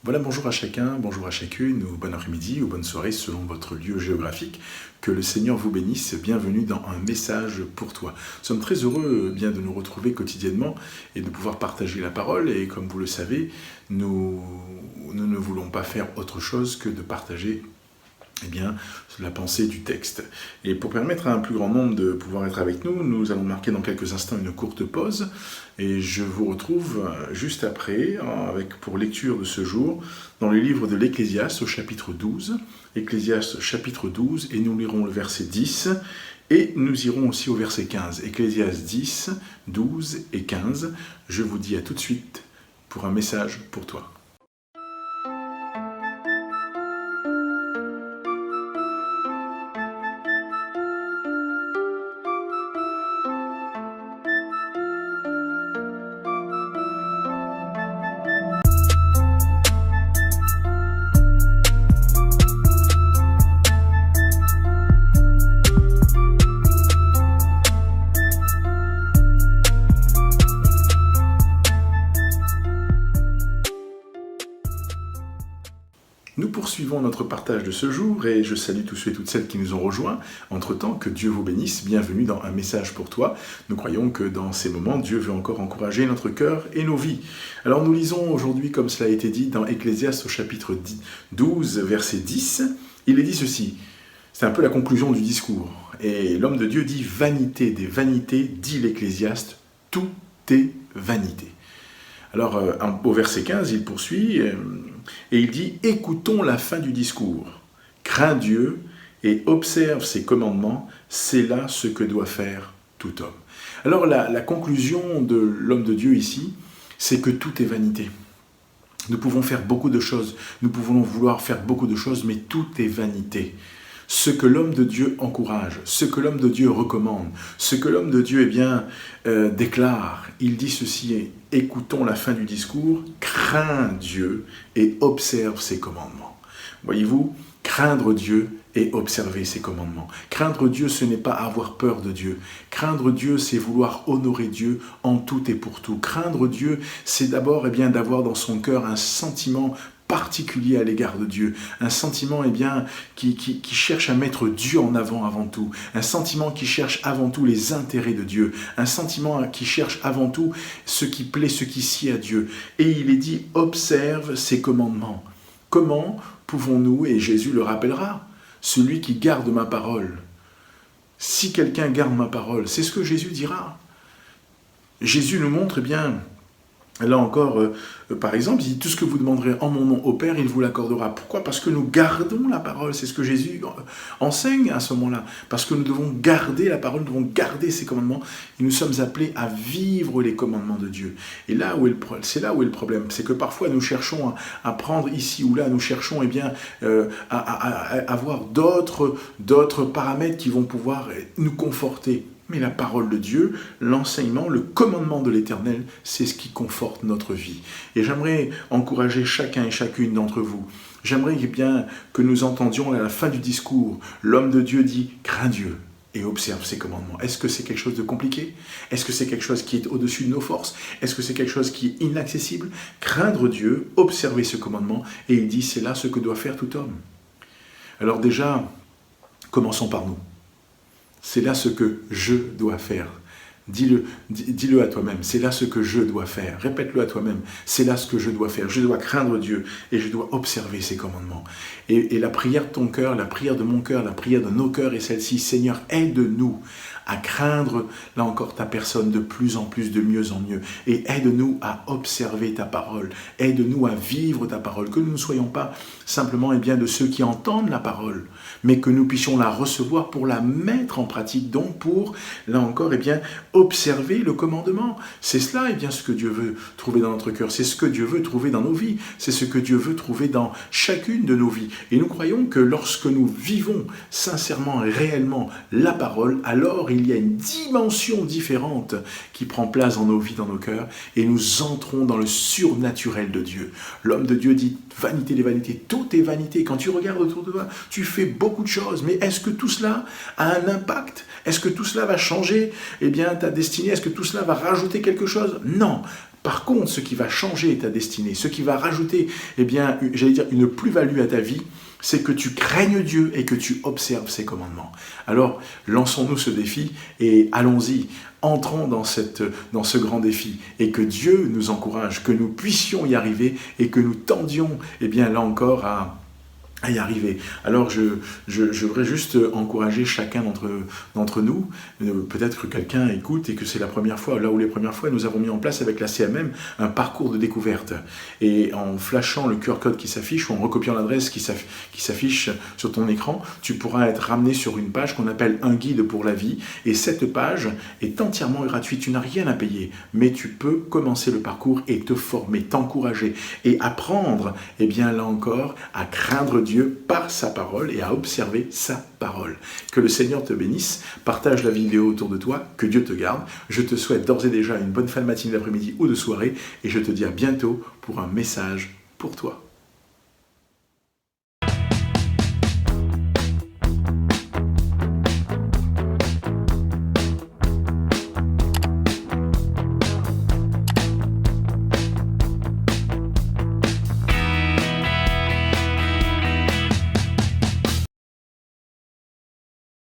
Voilà, bonjour à chacun, bonjour à chacune, ou bon après-midi, ou bonne soirée selon votre lieu géographique. Que le Seigneur vous bénisse, bienvenue dans un message pour toi. Nous sommes très heureux bien de nous retrouver quotidiennement et de pouvoir partager la parole. Et comme vous le savez, nous ne voulons pas faire autre chose que de partager la pensée du texte. Et pour permettre à un plus grand nombre de pouvoir être avec nous, nous allons marquer dans quelques instants une courte pause. Et je vous retrouve juste après, pour lecture de ce jour, dans le livre de l'Ecclésiaste au chapitre 12. Ecclésiaste chapitre 12, et nous lirons le verset 10, et nous irons aussi au verset 15. Ecclésiaste 10, 12 et 15. Je vous dis à tout de suite pour un message pour toi. Nous poursuivons notre partage de ce jour et je salue tous ceux et toutes celles qui nous ont rejoints. Entre-temps, que Dieu vous bénisse, bienvenue dans un message pour toi. Nous croyons que dans ces moments, Dieu veut encore encourager notre cœur et nos vies. Alors nous lisons aujourd'hui, comme cela a été dit, dans Ecclésiaste au chapitre 12, verset 10. Il est dit ceci, c'est un peu la conclusion du discours. Et l'homme de Dieu dit « Vanité des vanités, dit l'Ecclésiaste, tout est vanité ». Alors, au verset 15, il poursuit et il dit « Écoutons la fin du discours. Crains Dieu et observe ses commandements, c'est là ce que doit faire tout homme. » Alors, la conclusion de l'homme de Dieu ici, c'est que tout est vanité. Nous pouvons faire beaucoup de choses, nous pouvons vouloir faire beaucoup de choses, mais tout est vanité. Ce que l'homme de Dieu encourage, ce que l'homme de Dieu recommande, ce que l'homme de Dieu déclare, il dit ceci, écoutons la fin du discours, crains Dieu et observe ses commandements. Voyez-vous, craindre Dieu et observer ses commandements. Craindre Dieu, ce n'est pas avoir peur de Dieu. Craindre Dieu, c'est vouloir honorer Dieu en tout et pour tout. Craindre Dieu, c'est d'abord d'avoir dans son cœur un sentiment particulier à l'égard de Dieu, un sentiment qui cherche à mettre Dieu en avant tout, un sentiment qui cherche avant tout les intérêts de Dieu, un sentiment qui cherche avant tout ce qui plaît, ce qui sied à Dieu. Et il est dit, observe ses commandements. Comment pouvons-nous, et Jésus le rappellera, celui qui garde ma parole. Si quelqu'un garde ma parole, c'est ce que Jésus dira. Jésus nous montre, là encore, par exemple, il dit « Tout ce que vous demanderez en mon nom au Père, il vous l'accordera ». Pourquoi ? Parce que nous gardons la parole. C'est ce que Jésus enseigne à ce moment-là. Parce que nous devons garder la parole, nous devons garder ses commandements. Et nous sommes appelés à vivre les commandements de Dieu. Et c'est là où est le problème. C'est que parfois, nous cherchons à prendre ici ou là, nous cherchons à avoir d'autres paramètres qui vont pouvoir nous conforter. Mais la parole de Dieu, l'enseignement, le commandement de l'Éternel, c'est ce qui conforte notre vie. Et j'aimerais encourager chacun et chacune d'entre vous. J'aimerais que nous entendions à la fin du discours, l'homme de Dieu dit « Crains Dieu » et observe ses commandements. Est-ce que c'est quelque chose de compliqué ? Est-ce que c'est quelque chose qui est au-dessus de nos forces ? Est-ce que c'est quelque chose qui est inaccessible ? Craindre Dieu, observer ce commandement, et il dit « C'est là ce que doit faire tout homme ». Alors déjà, commençons par nous. C'est là ce que je dois faire. Dis-le à toi-même, c'est là ce que je dois faire. Répète-le à toi-même, c'est là ce que je dois faire. Je dois craindre Dieu et je dois observer ses commandements. Et la prière de ton cœur, la prière de mon cœur, la prière de nos cœurs est celle-ci. Seigneur, aide-nous à craindre, là encore, ta personne de plus en plus, de mieux en mieux. Et aide-nous à observer ta parole. Aide-nous à vivre ta parole. Que nous ne soyons pas simplement de ceux qui entendent la parole, mais que nous puissions la recevoir pour la mettre en pratique. Donc pour, là encore, observer le commandement. C'est cela, ce que Dieu veut trouver dans notre cœur. C'est ce que Dieu veut trouver dans nos vies. C'est ce que Dieu veut trouver dans chacune de nos vies. Et nous croyons que lorsque nous vivons sincèrement et réellement la parole, alors il y a une dimension différente qui prend place dans nos vies, dans nos cœurs, et nous entrons dans le surnaturel de Dieu. L'homme de Dieu dit « vanité des vanités », tout est vanité. Quand tu regardes autour de toi, tu fais beaucoup de choses, mais est-ce que tout cela a un impact ? Est-ce que tout cela va changer ta destinée? Est-ce que tout cela va rajouter quelque chose? Non. Par contre, ce qui va changer ta destinée, ce qui va rajouter, eh bien, j'allais dire, une plus-value à ta vie, c'est que tu craignes Dieu et que tu observes ses commandements. Alors, lançons-nous ce défi et allons-y. Entrons dans ce grand défi et que Dieu nous encourage, que nous puissions y arriver et que nous tendions, eh bien, là encore, à y arriver. Alors je voudrais juste encourager chacun d'entre nous, peut-être que quelqu'un écoute et que c'est la première fois, là où les premières fois nous avons mis en place avec la CMM un parcours de découverte, et en flashant le QR code qui s'affiche ou en recopiant l'adresse qui s'affiche sur ton écran, tu pourras être ramené sur une page qu'on appelle un guide pour la vie, et cette page est entièrement gratuite, tu n'as rien à payer, mais tu peux commencer le parcours et te former, t'encourager et apprendre, eh bien là encore, à craindre Dieu par sa parole et à observer sa parole. Que le Seigneur te bénisse, partage la vidéo autour de toi, que Dieu te garde. Je te souhaite d'ores et déjà une bonne fin de matinée, d'après-midi ou de soirée et je te dis à bientôt pour un message pour toi.